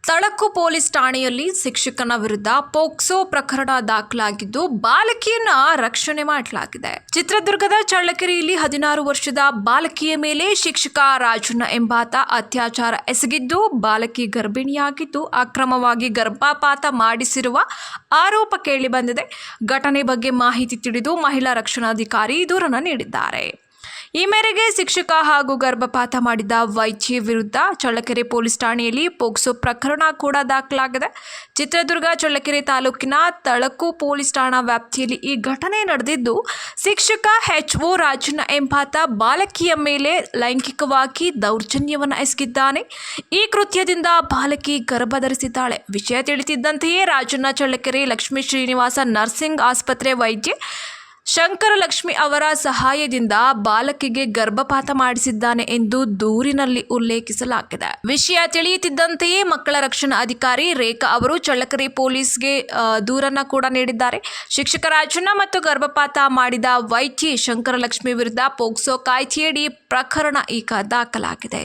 ತಳಕು police ಠಾಣೆಯಲ್ಲಿ ಶಿಕ್ಷಕನ ವಿರುದ್ಧ POCSO ಪ್ರಕರಣ ದಾಖಲಾಗಿದ್ದು ಬಾಲಕಿಯನ್ನ ರಕ್ಷಣೆ ಮಾಡಲಾಗಿದೆ. ಚಿತ್ರದುರ್ಗದ ಚಳ್ಳಕೆರೆಯಲ್ಲಿ 16 ವರ್ಷದ ಬಾಲಕಿಯ ಮೇಲೆ ಶಿಕ್ಷಕ ರಾಜಣ್ಣ ಎಂಬಾತ ಅತ್ಯಾಚಾರ ಎಸಗಿದ್ದು ಬಾಲಕಿ ಗರ್ಭಿಣಿಯಾಗಿದ್ದು ಅಕ್ರಮವಾಗಿ ಗರ್ಭಪಾತ ಮಾಡಿಸಿರುವ ಆರೋಪ ಕೇಳಿಬಂದಿದೆ. ಘಟನೆ ಬಗ್ಗೆ ಮಾಹಿತಿ ತಿಳಿದು ಮಹಿಳಾ ರಕ್ಷಣಾಧಿಕಾರಿ ದೂರನ್ನು ನೀಡಿದ್ದಾರೆ. ಈ ಮೇರೆಗೆ ಶಿಕ್ಷಕ ಹಾಗೂ ಗರ್ಭಪಾತ ಮಾಡಿದ ವೈದ್ಯೆ ವಿರುದ್ಧ ಚಳ್ಳಕೆರೆ ಪೊಲೀಸ್ ಠಾಣೆಯಲ್ಲಿ ಪೋಕ್ಸೋ ಪ್ರಕರಣ ಕೂಡ ದಾಖಲಾಗಿದೆ. ಚಿತ್ರದುರ್ಗ ಚಳ್ಳಕೆರೆ ತಾಲೂಕಿನ ತಳಕು ಪೊಲೀಸ್ ಠಾಣಾ ವ್ಯಾಪ್ತಿಯಲ್ಲಿ ಈ ಘಟನೆ ನಡೆದಿದ್ದು, ಶಿಕ್ಷಕ HO ರಾಜಣ್ಣ ಎಂಬಾತ ಬಾಲಕಿಯ ಮೇಲೆ ಲೈಂಗಿಕವಾಗಿ ದೌರ್ಜನ್ಯವನ್ನು ಎಸಗಿದ್ದಾನೆ. ಈ ಕೃತ್ಯದಿಂದ ಬಾಲಕಿ ಗರ್ಭಧರಿಸಿದ್ದಾಳೆ. ವಿಷಯ ತಿಳಿದಿದ್ದಂತೆಯೇ ರಾಜಣ್ಣ ಚಳ್ಳಕೆರೆ ಲಕ್ಷ್ಮೀ ಶ್ರೀನಿವಾಸ ನರ್ಸಿಂಗ್ ಆಸ್ಪತ್ರೆ ವೈದ್ಯೆ ಶಂಕರಲಕ್ಷ್ಮಿ ಅವರ ಸಹಾಯದಿಂದ ಬಾಲಕಿಗೆ ಗರ್ಭಪಾತ ಮಾಡಿಸಿದ್ದಾನೆ ಎಂದು ದೂರಿನಲ್ಲಿ ಉಲ್ಲೇಖಿಸಲಾಗಿದೆ. ವಿಷಯ ತಿಳಿಯುತ್ತಿದ್ದಂತೆಯೇ ಮಕ್ಕಳ ರಕ್ಷಣಾ ಅಧಿಕಾರಿ ರೇಖಾ ಅವರು ಚಳ್ಳಕೆರೆ ಪೊಲೀಸ್ಗೆ ದೂರನ್ನ ಕೂಡ ನೀಡಿದ್ದಾರೆ. ಶಿಕ್ಷಕ ರಾಜಣ್ಣ ಮತ್ತು ಗರ್ಭಪಾತ ಮಾಡಿದ ವೈದ್ಯೆ ಶಂಕರಲಕ್ಷ್ಮಿ ವಿರುದ್ಧ ಪೋಕ್ಸೋ ಕಾಯ್ದೆಯಡಿ ಪ್ರಕರಣ ಈಗ ದಾಖಲಾಗಿದೆ.